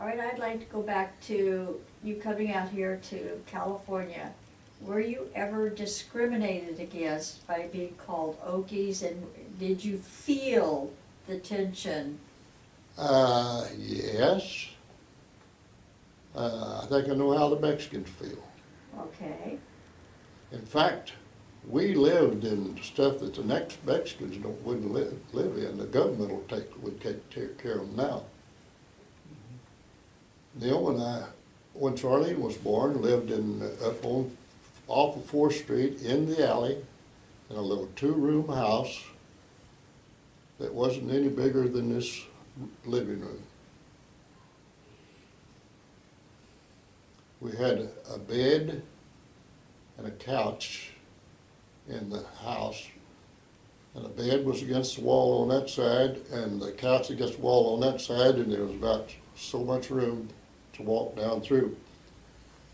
All right, I'd like to go back to you coming out here to California. Were you ever discriminated against by being called Okies, and did you feel the tension? Yes. I think I know how the Mexicans feel. Okay, In fact, we lived in stuff that the next Mexicans wouldn't live in. The government would take care of them now. Neil and I, when Charlene was born, lived off of 4th Street in the alley in a little 2-room house that wasn't any bigger than this living room. We had a bed and a couch in the house, and the bed was against the wall on that side, and the couch against the wall on that side, and there was about so much room to walk down through.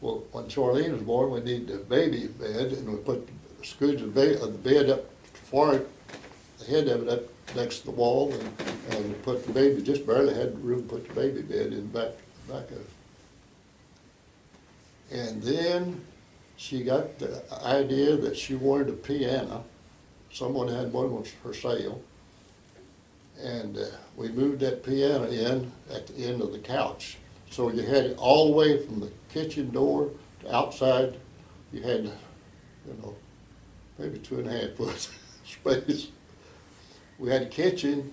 Well, when Charlene was born, we needed a baby bed, and we screwed the bed up far, the head of it up next to the wall, and put the baby, just barely had room to put the baby bed in the back of it. And then she got the idea that she wanted a piano. Someone had one for sale. And we moved that piano in at the end of the couch. So you had it all the way from the kitchen door to outside. You had, maybe 2.5 foot space. We had a kitchen.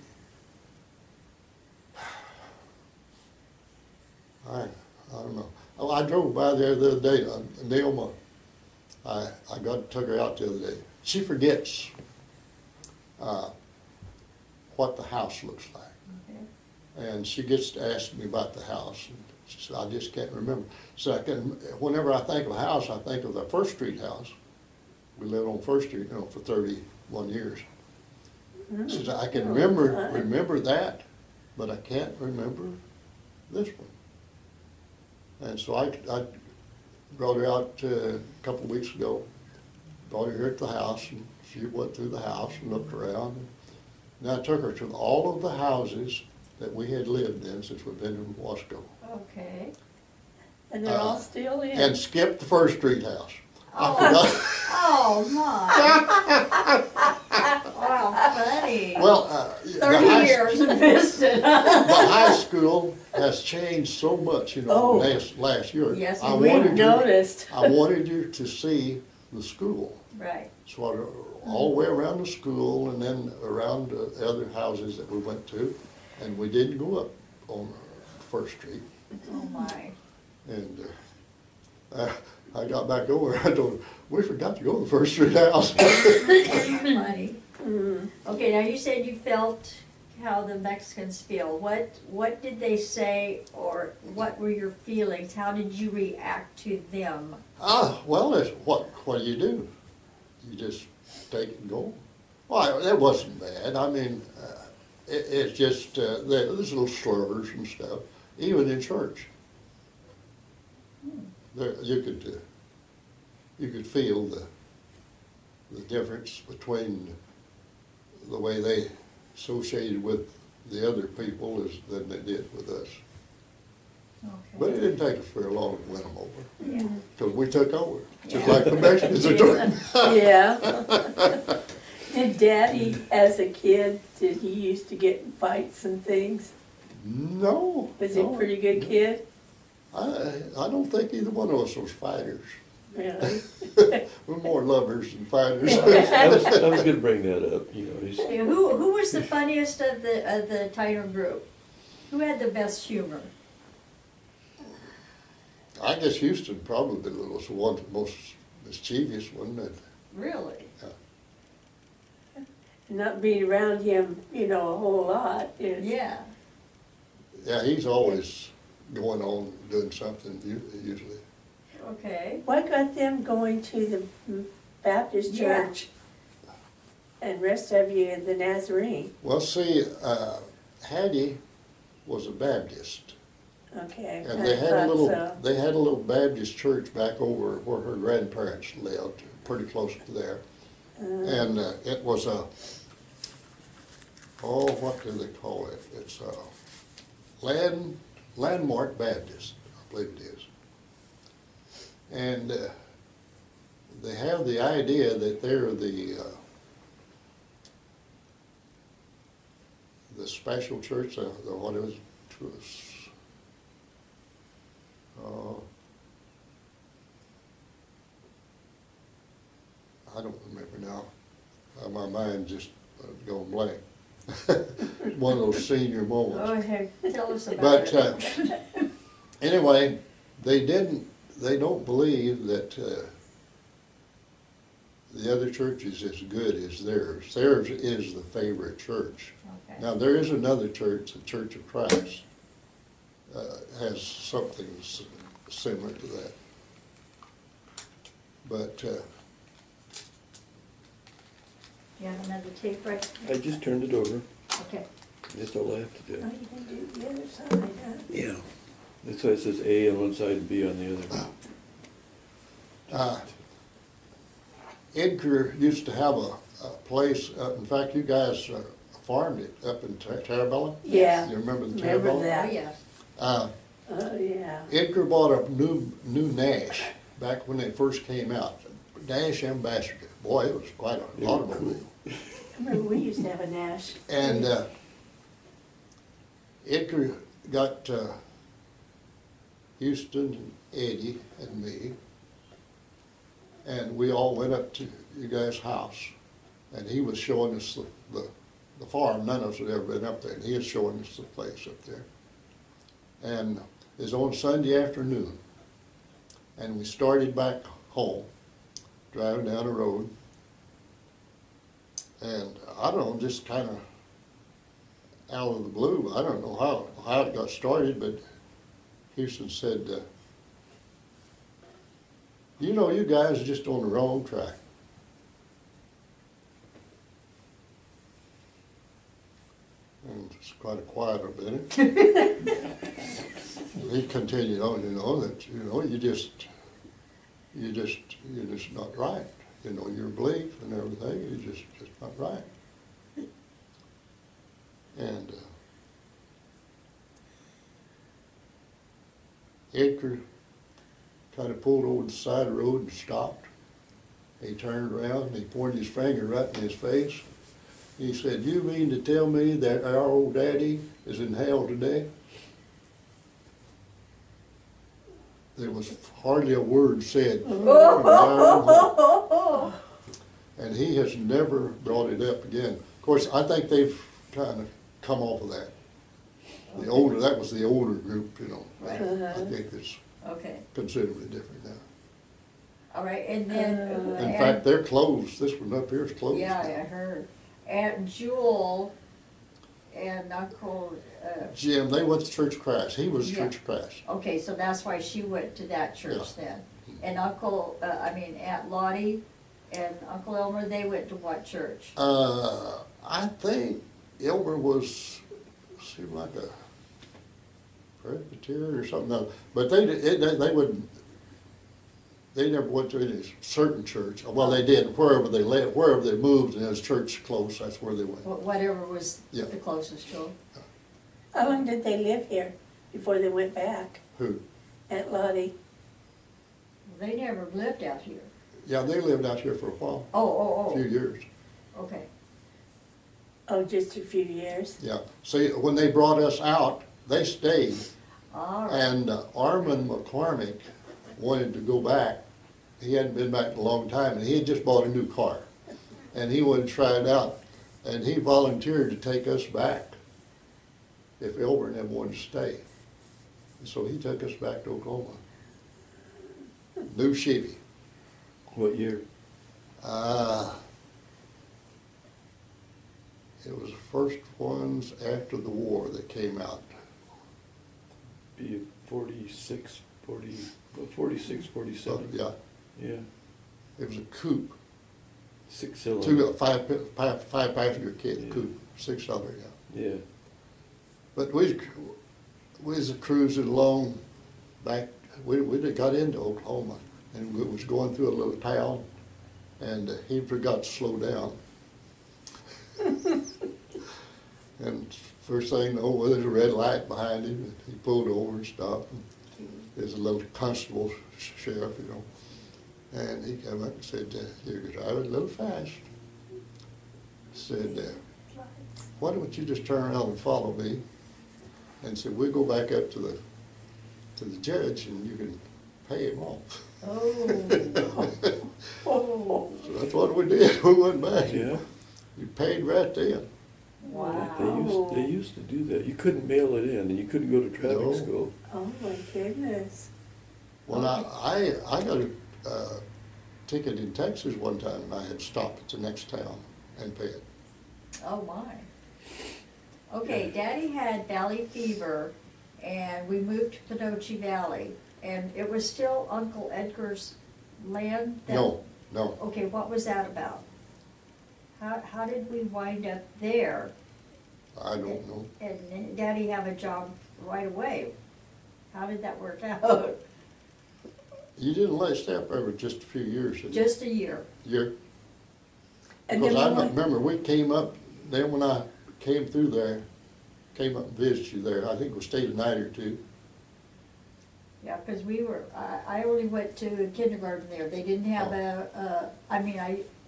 I don't know. Oh, I drove by there the other day, Neil, I took her out the other day. She forgets what the house looks like. Okay. And she gets to ask me about the house. And she said, I just can't remember. So whenever I think of a house, I think of the 1st Street house. We lived on 1st Street, for 31 years. She said, I can remember that, but I can't remember this one. And so I brought her out a couple of weeks ago, brought her here at the house, and she went through the house and looked around. And I took her to all of the houses that we had lived in since we've been in Wasco. okay. And they're all still in? And skipped the 1st Street house. Oh. I forgot. Oh, my. Wow, funny. Well, 30 years in Piston. the high school has changed so much, Oh. last year. Yes, I We wanted you- noticed. I wanted you to see the school. Right. Sort of all the way around the school and then around the other houses that we went to. And we didn't go up on 1st Street. Oh, my. And I got back over, I told her, we forgot to go to the 1st Street house. Funny. Mm. Okay, now you said you felt how the Mexicans feel. What did they say, or what were your feelings? How did you react to them? Well, what do? You just take it and go. Well, it wasn't bad. I mean, it's just, there's little slurs and stuff, even in church. There, you could feel the difference between the way they associated with the other people than they did with us. But it didn't take us very long to win them over, Yeah. because we took over, just Yeah. like the Mexicans are doing. Yeah. Did Daddy, as a kid, did he used to get in fights and things? No. Was he a pretty good kid? I don't think either one of us was fighters. Really? We're more lovers than fighters. I was gonna bring that up, he's, Okay, who was the funniest of the Tyner group? Who had the best humor? I guess Houston probably was the one, the most mischievous one. Really? Not being around him, a whole lot is. Yeah. Yeah, he's always going on doing something usually. Okay. What got them going to the Baptist Yeah. church and rest of you in the Nazarene? Well, see, Hattie was a Baptist, Okay, and I they had thought they had a little Baptist church back over where her grandparents lived, pretty close to there. And it was what do they call it? It's land Landmark Baptist, I believe it is. And they have the idea that they're the special church, what is it? I don't remember now. My mind just gone blank. One of those senior moments. Oh, heck, tell us about But it. anyway, they don't believe that the other church is as good as theirs. Theirs is the favorite church. Okay. Now, there is another church, the Church of Christ, has something similar to that. But You have another tape right? I just turned it over. Okay. That's all I have to Oh, do. you can do the other side, huh? Yeah. That's why it says A on one side and B on the other. Edgar used to have a place, in fact, you guys farmed it up in Terabella. Yeah. You remember the Remember Terabella? that. Oh, yes. Oh, yeah. Edgar bought a new Nash back when they first came out. Nash Ambassador. Boy, it was quite an They were automobile. I remember we used to have a Nash. And Edgar got Houston and Eddie and me, and we all went up to you guys' house, and he was showing us the farm. None of us had ever been up there, and he was showing us the place up there. And it was on Sunday afternoon, and we started back home, driving down the road, and I don't know, just kind of out of the blue, I don't know how it got started, but Houston said, you know, you guys are just on the wrong track. And it's quite a quiet a minute. He continued on, you know, that, you know, you're just not right. You know, your belief and everything is just not right. And Edgar kind of pulled over the side of the road and stopped. He turned around and he pointed his finger right in his face. He said, "You mean to tell me that our old daddy is in hell today?" There was hardly a word said from there on home. And he has never brought it up again. Of course, I think they've kind of come off of that. That was the older group, you know. Right. I think it's Okay. considerably different now. All right, and then. In fact, they're closed. This one up here is closed. Yeah, I heard. Aunt Jewel and Uncle, Jim, they went to Church of Christ. He was Yeah. Church of Christ. okay, so that's why she went to that church Yeah. then. And Aunt Lottie and Uncle Elmer, they went to what church? I think Elmer seemed like a Presbyterian or something else. But they wouldn't, they never went to any certain church. Well, they did, wherever they moved and there was church close, that's where they went. Whatever was Yeah. the closest to them. How long did they live here before they went back? Who? Aunt Lottie? They never lived out here. Yeah, they lived out here for a while, Oh, a few years. okay. Oh, just a few years? Yeah. See, when they brought us out, they stayed. All right. And Armand McCormick wanted to go back. He hadn't been back in a long time, and he had just bought a new car. And he wanted to try it out. And he volunteered to take us back if Elmer and them wanted to stay. And so he took us back to Oklahoma. New Chevy. What year? It was the first ones after the war that came out. Be 46, 47. Yeah, Yeah. it was a coupe. 6-cylinder. Five passenger kit Yeah. coupe, 6-cylinder, yeah. Yeah. But we was cruising along back, we got into Oklahoma, and we was going through a little town, and he forgot to slow down. And First thing you know, well, there's a red light behind him, and he pulled over and stopped. And there's a little constable, sheriff, you know, and he came up and said, "You're driving a little fast." Said, "Why don't you just turn around and follow me?" And said, "We'll go back up to the judge, and you can pay him off." Oh, oh, So that's what we did. We went back. Yeah. You paid right then. wow. They used to do that. You couldn't mail it in, and you couldn't go to No. traffic school. Oh, my goodness. Well, I got a ticket in Texas one time, and I had to stop at the next town and pay it. Oh, my. Okay, Daddy had valley fever, and we moved to Panoche Valley, and it was still Uncle Edgar's land? that- No, Okay, what was that about? How did we wind up there? I don't know. And then Daddy have a job right away? How did that work out? You didn't lay step over just a few years, did you? Just a year. And Because then I when we- remember we came up, then when I came through there, came up and visited you there, I think we stayed a night or two. Yeah, because I only went to kindergarten there. They didn't have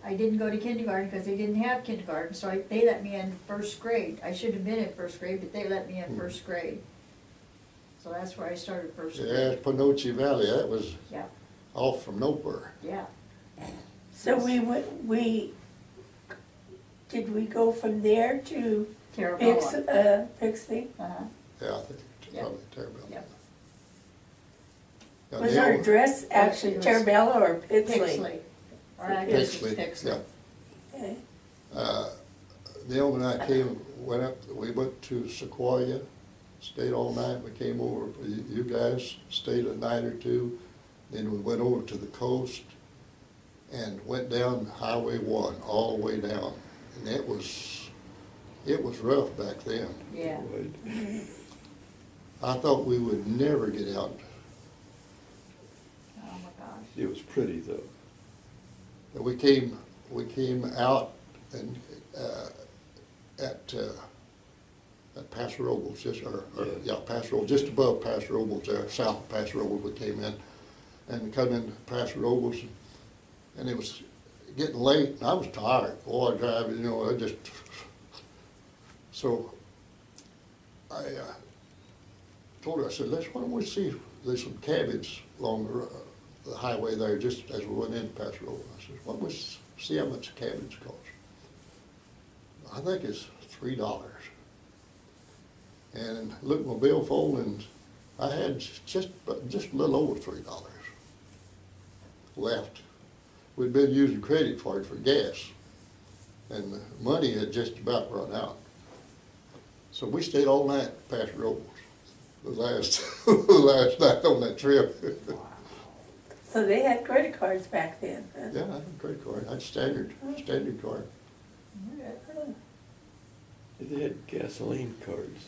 I didn't go to kindergarten because they didn't have kindergarten, so they let me in first grade. I should have been in first grade, but they let me in first grade. So that's where I started first Yeah, grade. Panoche Valley, that was Yeah, off from nowhere. yeah. So did we go from there to Terravella. Pixley? Uh-huh, Yeah, I think, Yeah. probably terrible. yeah. Yeah, Was the our old- address actually It was Terabella or Pixley? Pixley. Or I guess it's Pixley, Pixley. yeah. Okay. Neil and I we went to Sequoia, stayed all night, we came over, you guys stayed a night or two, then we went over to the coast and went down Highway 1, all the way down. And it was rough back then. Yeah. Right. I thought we would never get out. Oh, my gosh. It was pretty, though. And we came out and, at Paso Robles, Paso Robles, just above Paso Robles there, south of Paso Robles, we came in, and come into Paso Robles, and it was getting late, and I was tired, boy, driving, so I told her, I said, why don't we see, there's some cabins along the highway there, just as we went into Paso Robles. I said, why don't we see how much cabins cost? I think it's $3. And looked at my billfold, and I had just a little over $3 left. We'd been using credit card for gas, and the money had just about run out. So we stayed all night at Paso Robles, the last night on that trip. So they had credit cards back then, huh? Yeah, I had a credit card. I had standard card. They had gasoline cards.